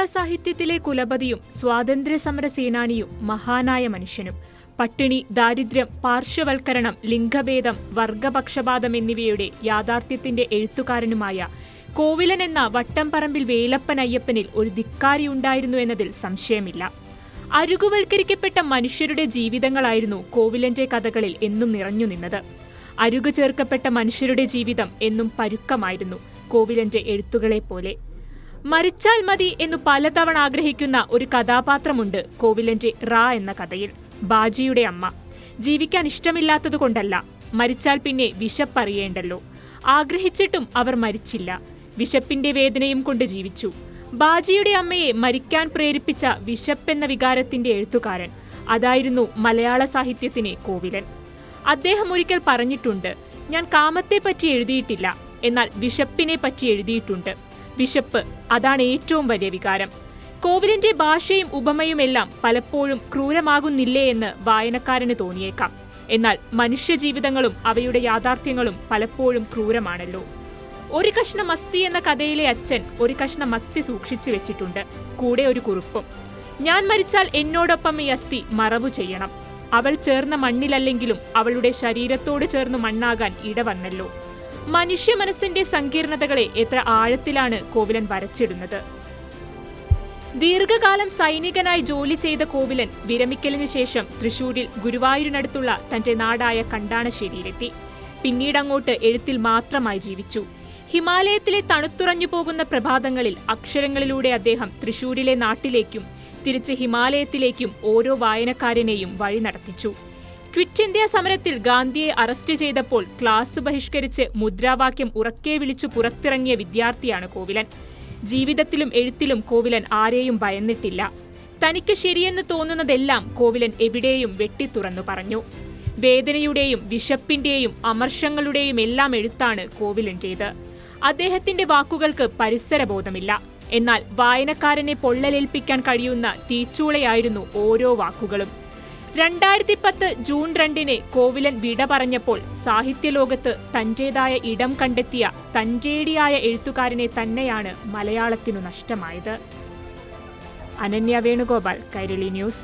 സാഹിത്യത്തിലെ കുലപതിയും സ്വാതന്ത്ര്യസമര സേനാനിയും മഹാനായ മനുഷ്യനും പട്ടിണി, ദാരിദ്ര്യം, പാർശ്വവൽക്കരണം, ലിംഗഭേദം, വർഗപക്ഷപാതം എന്നിവയുടെ യാഥാർത്ഥ്യത്തിന്റെ എഴുത്തുകാരനുമായ കോവിലൻ എന്ന വട്ടംപറമ്പിൽ വേലപ്പൻ അയ്യപ്പനിൽ ഒരു ധിക്കാരിയുണ്ടായിരുന്നു എന്നതിൽ സംശയമില്ല. അരുകുവൽക്കരിക്കപ്പെട്ട മനുഷ്യരുടെ ജീവിതങ്ങളായിരുന്നു കോവിലന്റെ കഥകളിൽ എന്നും നിറഞ്ഞു നിന്നത്. അരുകു ചേർക്കപ്പെട്ട മനുഷ്യരുടെ ജീവിതം എന്നും പരുക്കമായിരുന്നു കോവിലന്റെ എഴുത്തുകളെ പോലെ. മരിച്ചാൽ മതി എന്നു പലതവണ ആഗ്രഹിക്കുന്ന ഒരു കഥാപാത്രമുണ്ട് കോവിലന്റെ റാ എന്ന കഥയിൽ. ബാജിയുടെ അമ്മ. ജീവിക്കാൻ ഇഷ്ടമില്ലാത്തതുകൊണ്ടല്ല, മരിച്ചാൽ പിന്നെ വിശപ്പറിയേണ്ടല്ലോ. ആഗ്രഹിച്ചിട്ടും അവർ മരിച്ചില്ല. വിശപ്പിന്റെ വേദനയും കൊണ്ട് ജീവിച്ചു. ബാജിയുടെ അമ്മയെ മരിക്കാൻ പ്രേരിപ്പിച്ച വിശപ്പെന്ന വികാരത്തിന്റെ എഴുത്തുകാരൻ. അതായിരുന്നു മലയാള സാഹിത്യത്തിന് കോവിലൻ. അദ്ദേഹം ഒരിക്കൽ പറഞ്ഞിട്ടുണ്ട്, ഞാൻ കാമത്തെപ്പറ്റി എഴുതിയിട്ടില്ല, എന്നാൽ വിശപ്പിനെ പറ്റി എഴുതിയിട്ടുണ്ട്. വിശപ്പ്, അതാണ് ഏറ്റവും വലിയ വികാരം. കോവിലന്റെ ഭാഷയും ഉപമയുമെല്ലാം പലപ്പോഴും ക്രൂരമാകുന്നില്ലേ എന്ന് വായനക്കാരന് തോന്നിയേക്കാം. എന്നാൽ മനുഷ്യജീവിതങ്ങളും അവയുടെ യാഥാർത്ഥ്യങ്ങളും പലപ്പോഴും ക്രൂരമാണല്ലോ. ഒരു കഷ്ണം അസ്ഥി എന്ന കഥയിലെ അച്ഛൻ ഒരു കഷ്ണം അസ്ഥി സൂക്ഷിച്ചു വെച്ചിട്ടുണ്ട്, കൂടെ ഒരു കുറിപ്പും. ഞാൻ മരിച്ചാൽ എന്നോടൊപ്പം ഈ അസ്ഥി മറവു ചെയ്യണം. അവൾ ചേർന്ന മണ്ണിലല്ലെങ്കിലും അവളുടെ ശരീരത്തോട് ചേർന്ന് മണ്ണാകാൻ ഇടവന്നല്ലോ. മനുഷ്യ മനസ്സിന്റെ സങ്കീർണതകളെ എത്ര ആഴത്തിലാണ് കോവിലൻ വരച്ചിടുന്നത്. ദീർഘകാലം സൈനികനായി ജോലി ചെയ്ത കോവിലൻ വിരമിക്കലിനു ശേഷം തൃശൂരിൽ ഗുരുവായൂരിനടുത്തുള്ള തന്റെ നാടായ കണ്ടാണശ്ശേരിയിലെത്തി. പിന്നീടങ്ങോട്ട് എഴുത്തിൽ മാത്രമായി ജീവിച്ചു. ഹിമാലയത്തിലെ തണുത്തുറഞ്ഞു പോകുന്ന പ്രഭാതങ്ങളിൽ അക്ഷരങ്ങളിലൂടെ അദ്ദേഹം തൃശൂരിലെ നാട്ടിലേക്കും തിരിച്ച് ഹിമാലയത്തിലേക്കും ഓരോ വായനക്കാരനെയും വഴി നടത്തിച്ചു. ക്വിറ്റ് ഇന്ത്യ സമരത്തിൽ ഗാന്ധിയെ അറസ്റ്റ് ചെയ്തപ്പോൾ ക്ലാസ് ബഹിഷ്കരിച്ച് മുദ്രാവാക്യം ഉറക്കെ വിളിച്ചു പുറത്തിറങ്ങിയ വിദ്യാർത്ഥിയാണ് കോവിലൻ. ജീവിതത്തിലും എഴുത്തിലും കോവിലൻ ആരെയും ഭയന്നിട്ടില്ല. തനിക്ക് ശരിയെന്ന് തോന്നുന്നതെല്ലാം കോവിലൻ എവിടെയും വെട്ടിത്തുറന്നു പറഞ്ഞു. വേദനയുടെയും വിശപ്പിന്റെയും അമർഷങ്ങളുടെയും എല്ലാം എഴുത്താണ് കോവിലന്റേത്. അദ്ദേഹത്തിന്റെ വാക്കുകൾക്ക് പരിസരബോധമില്ല. എന്നാൽ വായനക്കാരനെ പൊള്ളലേൽപ്പിക്കാൻ കഴിയുന്ന തീച്ചൂളയായിരുന്നു ഓരോ വാക്കുകളും. 2010 ജൂൺ 2 കോവിലൻ വിട പറഞ്ഞപ്പോൾ സാഹിത്യലോകത്ത് തന്റേതായ ഇടം കണ്ടെത്തിയ തന്റേടിയായ എഴുത്തുകാരനെ തന്നെയാണ് മലയാളത്തിനു നഷ്ടമായത്. അനന്യ വേണുഗോപാൽ, കൈരളി ന്യൂസ്.